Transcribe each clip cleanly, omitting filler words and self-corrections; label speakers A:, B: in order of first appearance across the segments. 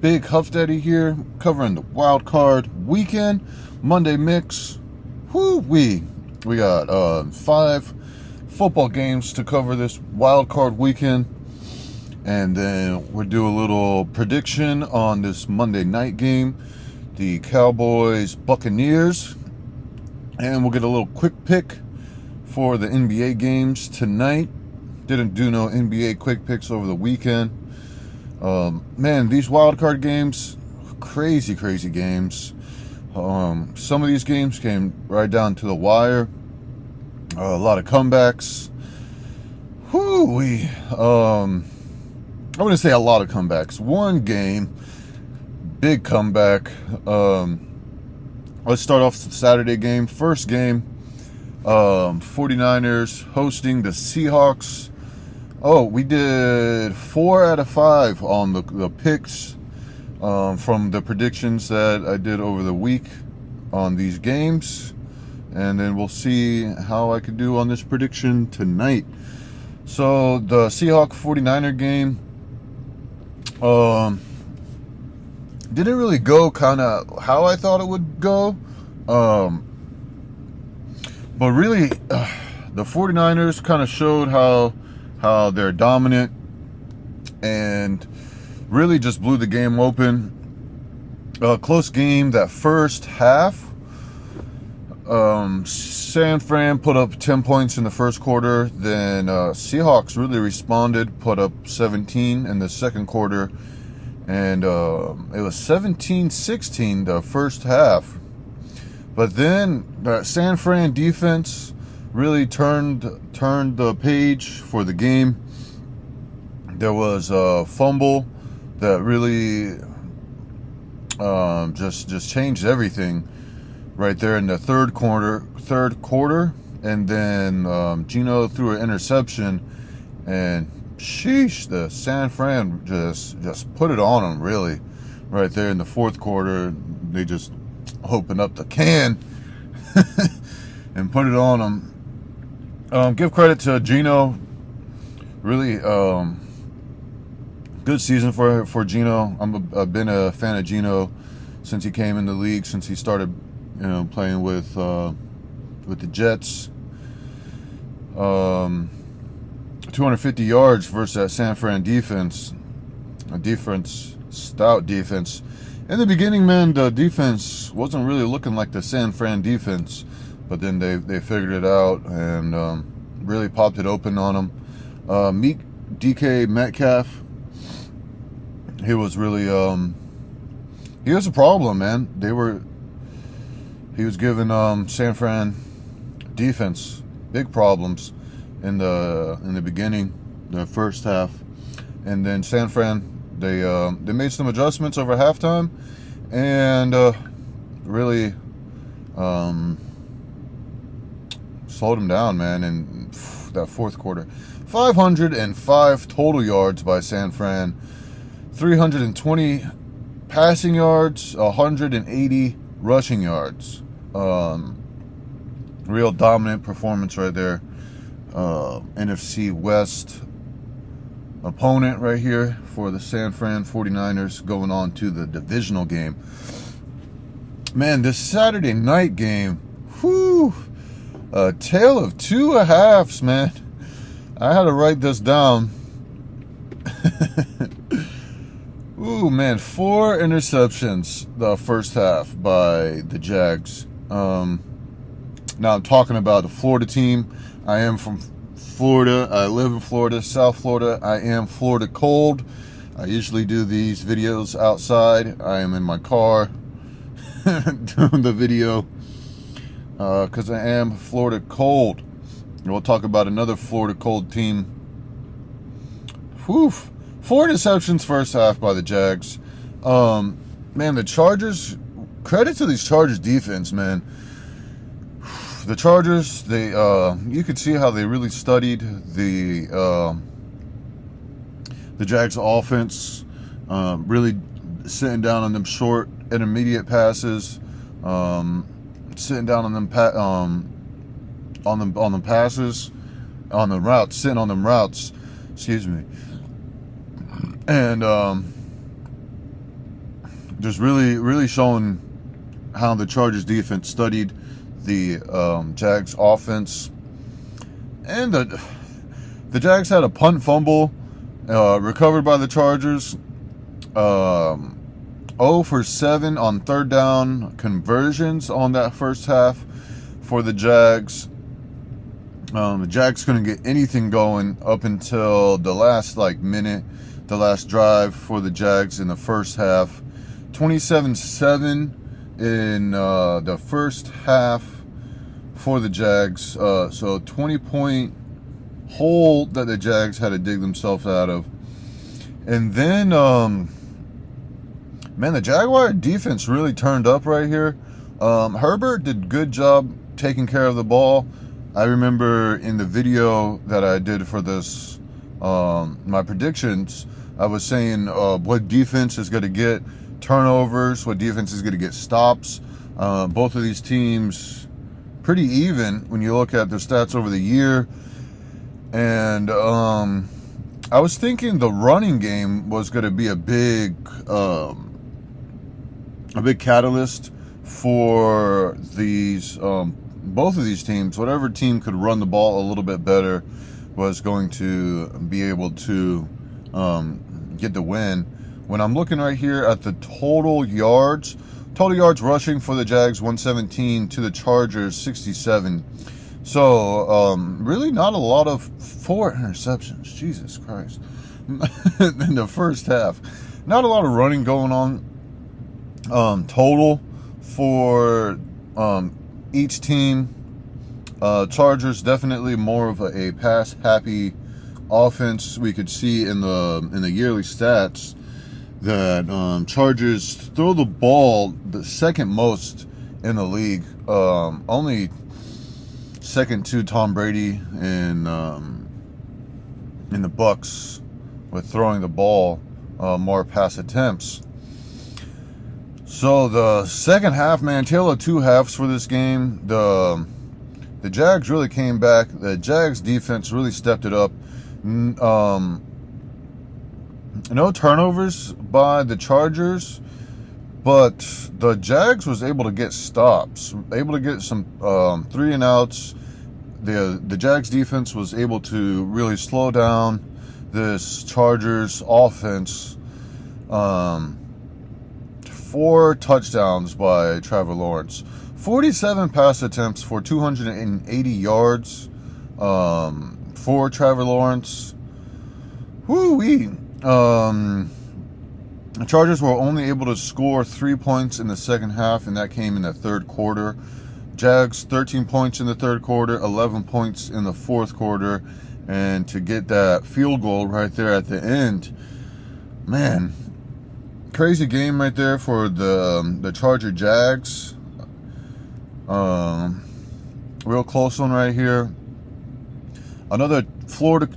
A: Big Huff Daddy here, covering the wild card weekend, Monday mix. Whoo-wee. We got 5 football games to cover this wild card weekend, and then we'll do a little prediction on this Monday night game, the Cowboys Buccaneers, and we'll get a little quick pick for the NBA games tonight. Didn't do no NBA quick picks over the weekend. Man, these wild card games, crazy games. Some of these games came right down to the wire. A lot of comebacks. I wouldn't say a lot of comebacks. One game, big comeback. Let's start off the Saturday game. First game, 49ers hosting the Seahawks. Oh, we did 4 out of 5 on the picks from the predictions that I did over the week on these games. And then we'll see how I could do on this prediction tonight. So the Seahawks-49er game didn't really go kind of how I thought it would go. But really, the 49ers kind of showed how they're dominant and really just blew the game open. Close game that first half. San Fran put up 10 points in the first quarter. Then Seahawks really responded, put up 17 in the second quarter. And it was 17-16 the first half. But then the San Fran defense really turned the page for the game. There was a fumble that really just changed everything right there in the third quarter. And then Gino threw an interception, and sheesh, the San Fran just put it on them, really, right there in the fourth quarter. They just opened up the can and put it on them. Give credit to Gino. Really, good season for Gino. I've been a fan of Gino since he came in the league, since he started, playing with the Jets. 250 yards versus that San Fran defense. Stout defense. In the beginning, man, the defense wasn't really looking like the San Fran defense. But then they figured it out and really popped it open on them. Meet DK Metcalf. He was really he was a problem, man. He was giving San Fran defense big problems in the beginning, the first half, and then San Fran they made some adjustments over halftime and really slowed him down, man, in that fourth quarter. 505 total yards by San Fran, 320 passing yards, 180 rushing yards. Real dominant performance right there. NFC West opponent right here for the San Fran 49ers going on to the divisional game. Man, this Saturday night game, a tale of two halves, man. I had to write this down. Ooh, man, 4 interceptions the first half by the Jags. Now I'm talking about the Florida team. I am from Florida. I live in Florida, South Florida. I am Florida cold. I usually do these videos outside. I am in my car doing the video because I am Florida cold. And we'll talk about another Florida cold team. 4 interceptions first half by the Jags. Man, the Chargers, credit to these Chargers defense, man. The Chargers, you could see how they really studied the Jags offense, really sitting down on them short, intermediate passes, sitting down on them passes, on the routes, sitting on them routes. Excuse me. And just really showing how the Chargers defense studied the Jags offense. And the Jags had a punt fumble recovered by the Chargers. 0 for 7 on third down conversions on that first half for the Jags. The Jags couldn't get anything going up until the last minute, the last drive for the Jags in the first half. 27-7 in the first half for the Jags. So 20-point hole that the Jags had to dig themselves out of. And then, man, the Jaguar defense really turned up right here. Herbert did a good job taking care of the ball. I remember in the video that I did for this, my predictions, I was saying what defense is going to get turnovers, what defense is going to get stops. Both of these teams pretty even when you look at their stats over the year. And I was thinking the running game was going to be a big catalyst for these both of these teams. Whatever team could run the ball a little bit better was going to be able to get the win. When I'm looking right here at the total yards rushing for the Jags, 117 to the Chargers, 67. So really not a lot of 4 interceptions. Jesus Christ. In the first half. Not a lot of running going on. Total for each team. Chargers definitely more of a pass happy offense. We could see in the yearly stats that Chargers throw the ball the second most in the league. Only second to Tom Brady in the Bucs with throwing the ball, more pass attempts. So the second half, man, tale of two halves for this game. The Jags really came back. The Jags defense really stepped it up. No turnovers by the Chargers, but the Jags was able to get stops, able to get some 3 and outs. The Jags defense was able to really slow down this Chargers offense. 4 touchdowns by Trevor Lawrence. 47 pass attempts for 280 yards for Trevor Lawrence. Woo-wee. The Chargers were only able to score 3 points in the second half, and that came in the third quarter. Jags, 13 points in the third quarter, 11 points in the fourth quarter, and to get that field goal right there at the end. Man, crazy game right there for the Charger Jags. Real close one right here. Another Florida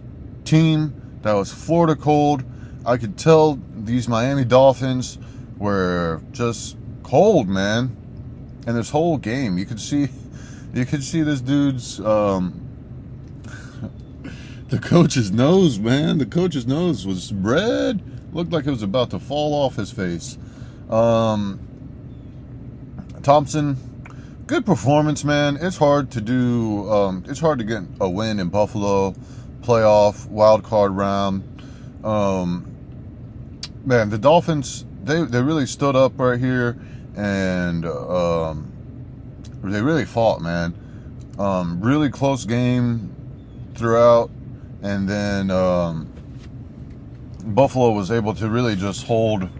A: team that was Florida cold. I could tell these Miami Dolphins were just cold, man. And this whole game, you could see this dude's the coach's nose, man. The coach's nose was red. Looked like it was about to fall off his face. Thompson, good performance, man. It's hard to do. It's hard to get a win in Buffalo, playoff wild card round. Man, the Dolphins, they really stood up right here, and they really fought, man. Really close game throughout, and then Buffalo was able to really just hold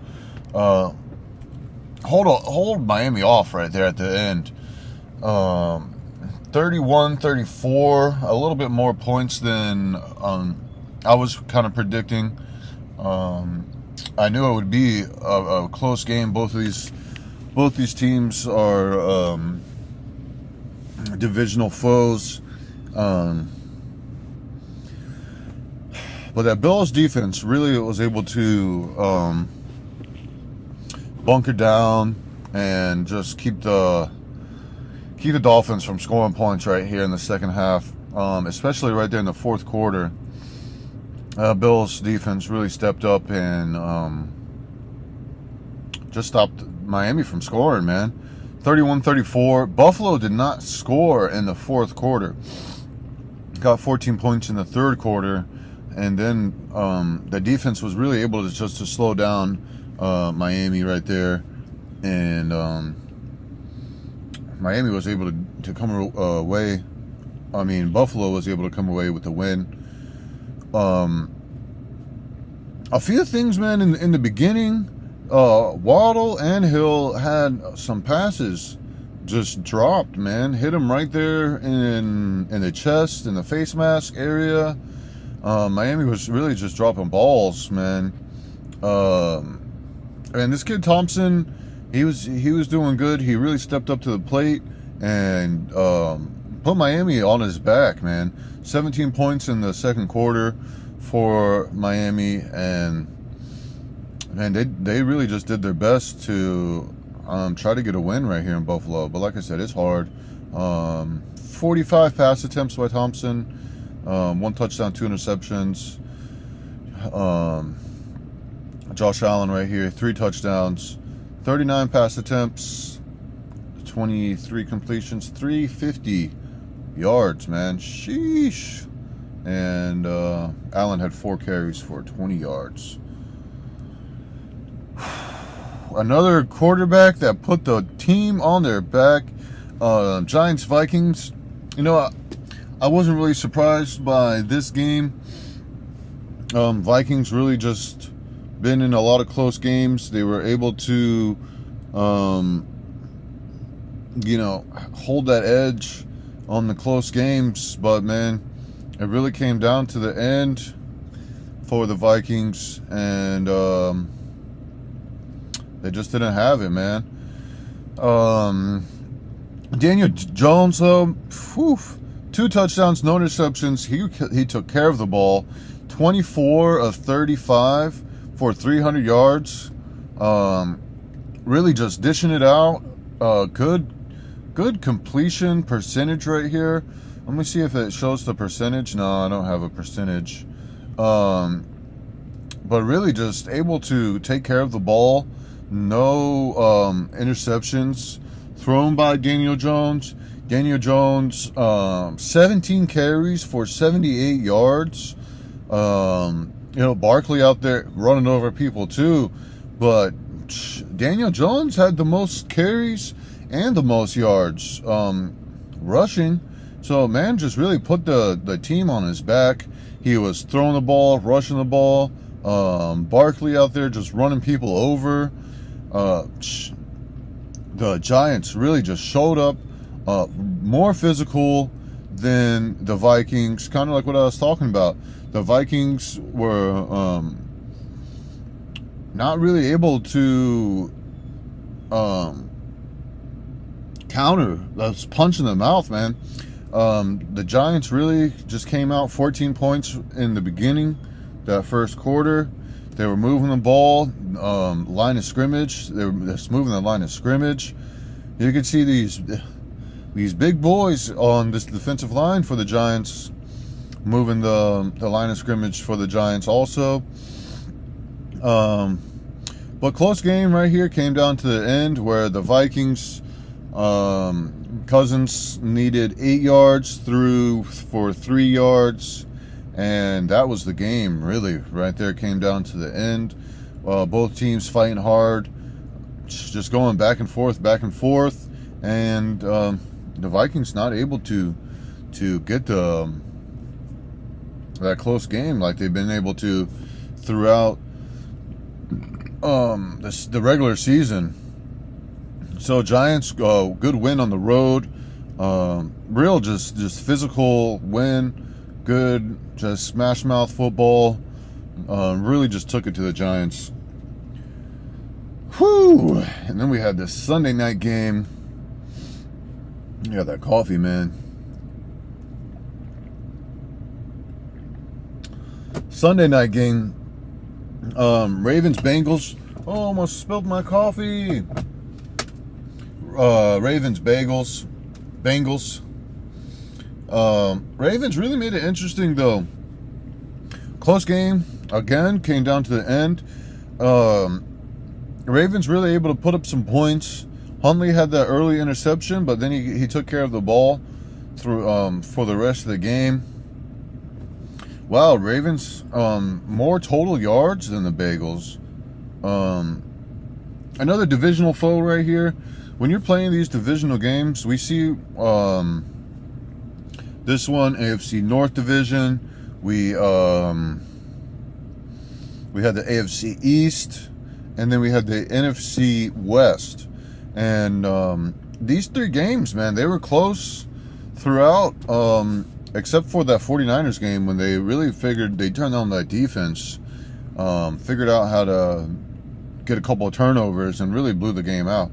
A: Miami off right there at the end. 31-34, a little bit more points than I was kind of predicting. I knew it would be a close game. Both these teams are divisional foes. But that Bills defense really was able to bunker down and just keep the Dolphins from scoring points right here in the second half, especially right there in the fourth quarter. Bills defense really stepped up and just stopped Miami from scoring, man. 31-34. Buffalo did not score in the fourth quarter. Got 14 points in the third quarter, and then the defense was really able to just to slow down Miami right there, and Miami was able to come away. I mean, Buffalo was able to come away with the win. A few things, man, in the beginning, Waddle and Hill had some passes just dropped, man. Hit him right there in the chest, in the face mask area. Miami was really just dropping balls, man. And this kid Thompson, he was doing good. He really stepped up to the plate and put Miami on his back, man. 17 points in the second quarter for Miami, and they really just did their best to try to get a win right here in Buffalo. But like I said, it's hard. 45 pass attempts by Thompson, 1 touchdown, 2 interceptions. Josh Allen right here, 3 touchdowns, 39 pass attempts, 23 completions, 350 yards, man. Sheesh. And Allen had 4 carries for 20 yards. Another quarterback that put the team on their back. Giants Vikings. You know, I wasn't really surprised by this game. Vikings really just been in a lot of close games. They were able to, hold that edge on the close games. But man, it really came down to the end for the Vikings, and they just didn't have it, man. Daniel Jones, though, 2 touchdowns, no interceptions. He took care of the ball. 24 of 35 for 300 yards. Really just dishing it out. Good completion percentage right here. Let me see if it shows the percentage. No, I don't have a percentage. But really just able to take care of the ball. No interceptions thrown by Daniel Jones. Daniel Jones, 17 carries for 78 yards. Barkley out there running over people too. But Daniel Jones had the most carries and the most yards rushing. So, man, just really put the team on his back. He was throwing the ball, rushing the ball. Barkley out there just running people over. The Giants really just showed up more physical than the Vikings. Kind of like what I was talking about. The Vikings were not really able to counter. That's punch in the mouth, man. The Giants really just came out 14 points in the beginning, that first quarter. They were moving the ball, line of scrimmage. They were just moving the line of scrimmage. You could see these big boys on this defensive line for the Giants moving the line of scrimmage for the Giants also. But close game right here, came down to the end where the Vikings, Cousins needed 8 yards, threw for 3 yards. And that was the game, really. Right there, came down to the end. Both teams fighting hard, just going back and forth. And the Vikings not able to get that close game like they've been able to throughout the regular season. So Giants, good win on the road. Real just physical win. Good, just smash mouth football. Really just took it to the Giants. Whew! And then we had this Sunday night game. Yeah, that coffee, man. Sunday night game. Ravens Bengals. Oh, almost spilled my coffee. Ravens Bengals. Ravens really made it interesting, though. Close game again, came down to the end. Ravens really able to put up some points. Huntley had that early interception, but then he took care of the ball through for the rest of the game. Wow, Ravens more total yards than the Bagels. Another divisional foe right here. When you're playing these divisional games, we see this one, AFC North Division. We had the AFC East, and then we had the NFC West. And these three games, man, they were close throughout, except for that 49ers game when they really figured, they turned on that defense, figured out how to get a couple of turnovers and really blew the game out.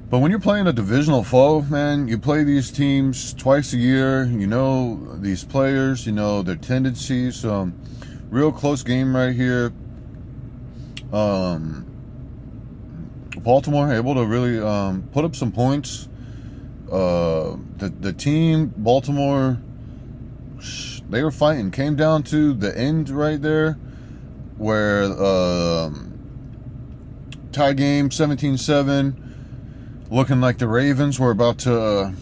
A: But when you're playing a divisional foe, man, you play these teams twice a year. You know these players, you know their tendencies. Real close game right here. Baltimore able to really put up some points. The team, Baltimore, they were fighting. Came down to the end right there where tie game 17-7. Looking like the Ravens were about to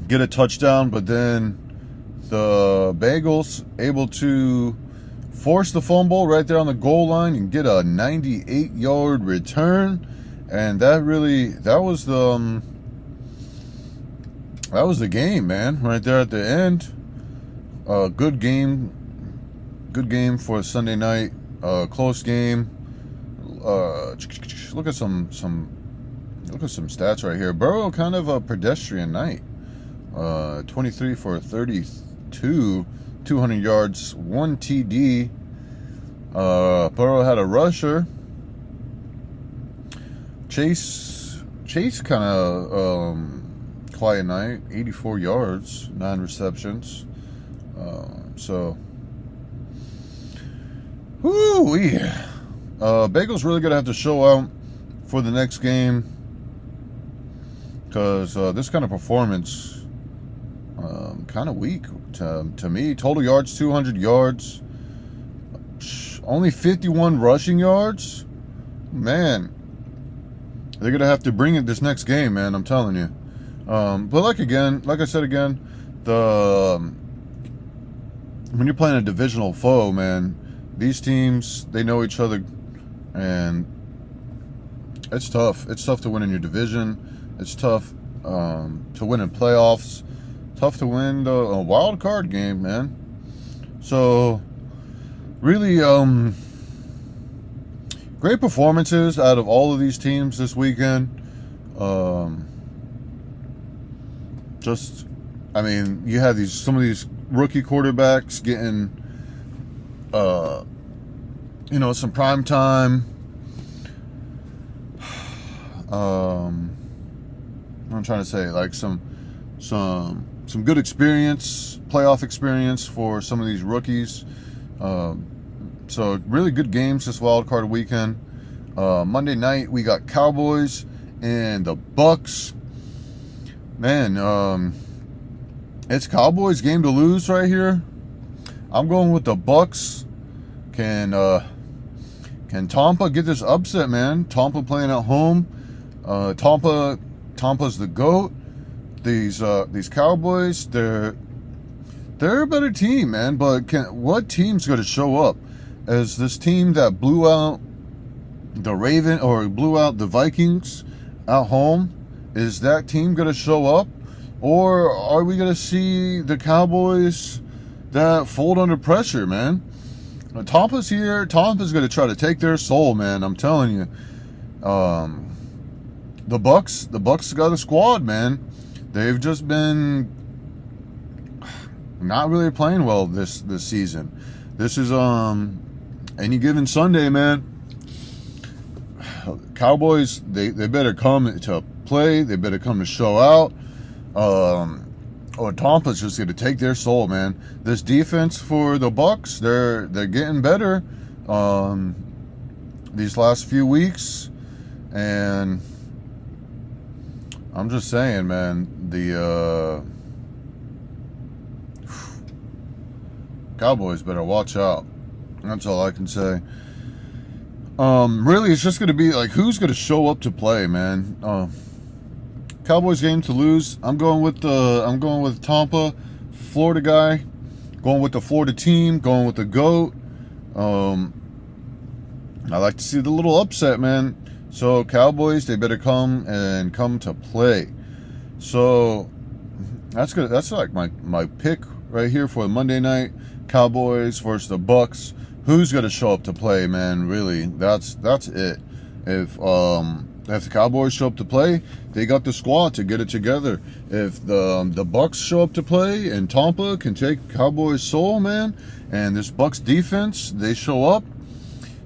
A: get a touchdown, but then the Bagels able to force the fumble right there on the goal line and get a 98-yard return, and that was the game, man, right there at the end. Good game for Sunday night. Close game. Look at some stats right here. Burrow kind of a pedestrian night. 23 for 32, 200 yards, 1 TD. Burrow had a rusher. Chase kind of quiet night, 84 yards, 9 receptions. Bagels really gonna have to show out for the next game, because this kind of performance kind of weak to me. Total yards 200 yards, only 51 rushing yards. Man, they're gonna have to bring it this next game, man, I'm telling you. But like I said again, when you're playing a divisional foe, man, these teams, they know each other, and it's tough. It's tough to win in your division. It's tough to win in playoffs. Tough to win a wild card game, man. So, really, great performances out of all of these teams this weekend. You had some of these rookie quarterbacks getting, some prime time. I'm trying to say, like, some good experience, playoff experience for some of these rookies. So really good games this wild card weekend. Monday night we got Cowboys and the Bucks. Man, it's Cowboys game to lose right here. I'm going with the Bucks. Can Tampa get this upset, man? Tampa playing at home. Tampa's the GOAT. These Cowboys, they're a better team, man. But what team's going to show up as this team that blew out the Vikings at home? Is that team going to show up, or are we going to see the Cowboys that fold under pressure, man? Tampa's here. Tampa's going to try to take their soul, man. I'm telling you. The Bucks got a squad, man. They've just been not really playing well this season. This is any given Sunday, man. Cowboys, they better come to play. They better come to show out. Or Tampa's just going to take their soul, man. This defense for the Bucks, they're getting better these last few weeks, and I'm just saying, man, the Cowboys better watch out. That's all I can say. Really, it's just going to be like who's going to show up to play, man. Cowboys game to lose. I'm going with Tampa, Florida guy. Going with the Florida team. Going with the GOAT. I like to see the little upset, man. So Cowboys, they better come to play. So that's good. That's like my pick right here for Monday night. Cowboys versus the Bucks. Who's gonna show up to play, man? Really, that's it. If the Cowboys show up to play, they got the squad to get it together. If the Bucks show up to play and Tampa can take Cowboys' soul, man, and this Bucks defense, they show up,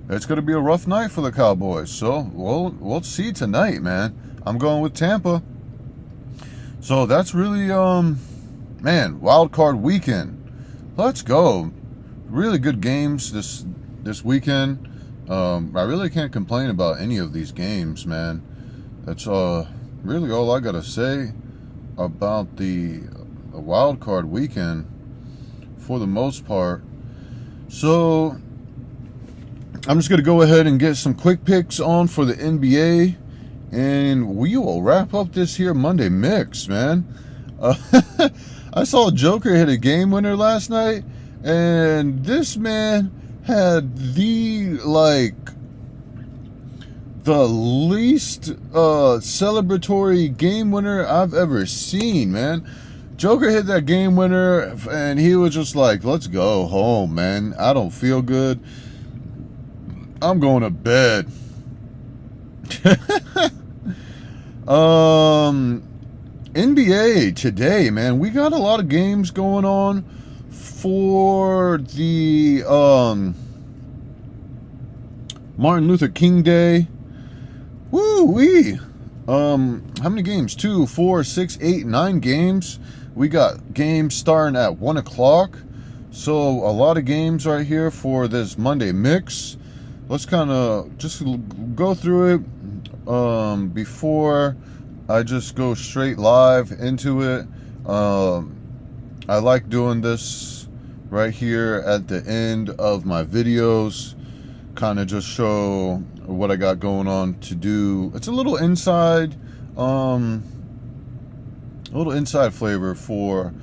A: it's gonna be a rough night for the Cowboys. So we'll see tonight, man. I'm going with Tampa. So that's really man, wild card weekend. Let's go. Really good games this weekend. I really can't complain about any of these games, man. That's really all I gotta say about the wild card weekend for the most part. So I'm just gonna go ahead and get some quick picks on for the NBA, and we will wrap up this here Monday mix, man. I saw Joker hit a game winner last night, and this man had the least celebratory game winner I've ever seen, man. Joker hit that game winner, and he was just like, let's go home, man. I don't feel good. I'm going to bed. NBA today, man. We got a lot of games going on for the Martin Luther King Day. Woo-wee. How many games? 2, 4, 6, 8, 9 games. We got games starting at 1 o'clock. So a lot of games right here for this Monday mix. Let's kind of just go through it before I just go straight live into it. I like doing this right here at the end of my videos. Kind of just show what I got going on to do. It's a little inside flavor for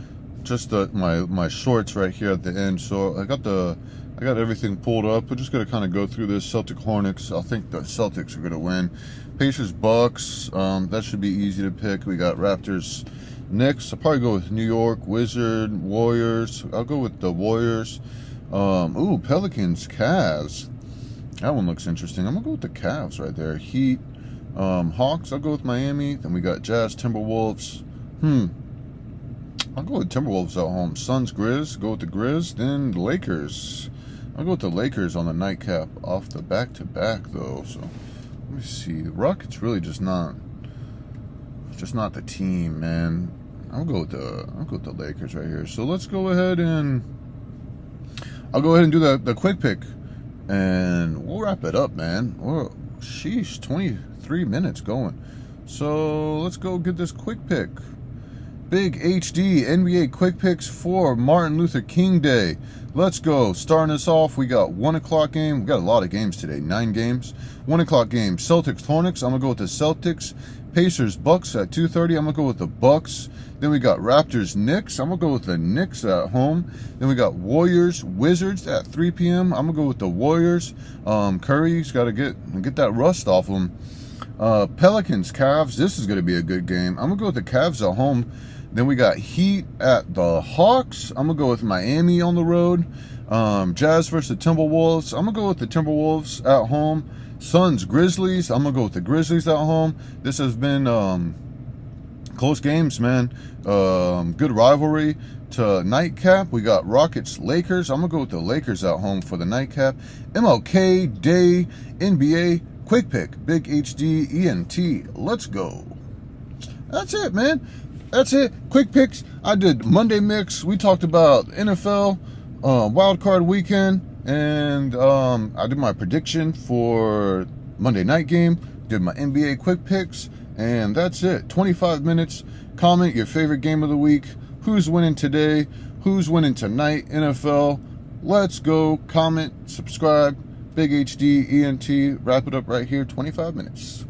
A: just my shorts right here at the end. So I got everything pulled up. We're just gonna kind of go through this. Celtic Hornets. I think the Celtics are gonna win. Pacers Bucks. That should be easy to pick. We got Raptors Knicks. I'll probably go with New York. Wizard Warriors. I'll go with the Warriors. Pelicans Cavs. That one looks interesting. I'm gonna go with the Cavs right there. Heat. Hawks. I'll go with Miami. Then we got Jazz Timberwolves. I'll go with Timberwolves at home. Suns Grizz. Go with the Grizz. Then the Lakers. I'll go with the Lakers on the nightcap off the back-to-back though. So let me see. The Rockets really just not the team, man. I'll go with the Lakers right here. So let's go ahead and I'll go ahead and do the quick pick, and we'll wrap it up, man. Oh, sheesh, 23 minutes going. So let's go get this quick pick. Big HD NBA quick picks for Martin Luther King Day. Let's go. Starting us off, we got 1 o'clock game. We got a lot of games today, 9 games. 1 o'clock game, Celtics Hornets. I'm gonna go with the Celtics. Pacers Bucks at 2:30. I'm gonna go with the Bucks. Then we got Raptors Knicks. I'm gonna go with the Knicks at home. Then we got Warriors Wizards at 3 p.m. I'm gonna go with the Warriors. Curry's got to get that rust off him. Pelicans Cavs. This is gonna be a good game. I'm gonna go with the Cavs at home. Then we got Heat at the Hawks. I'm going to go with Miami on the road. Jazz versus the Timberwolves. I'm going to go with the Timberwolves at home. Suns Grizzlies. I'm going to go with the Grizzlies at home. This has been close games, man. Good rivalry to nightcap. We got Rockets Lakers. I'm going to go with the Lakers at home for the nightcap. MLK Day NBA quick pick. Big HD ENT. Let's go. That's it, man. That's it. Quick picks. I did Monday mix. We talked about NFL wild card weekend, and I did my prediction for Monday night game. Did my NBA quick picks, and that's it. 25 minutes. Comment your favorite game of the week. Who's winning today? Who's winning tonight? NFL. Let's go. Comment, subscribe, Big HD ENT. Wrap it up right here. 25 minutes.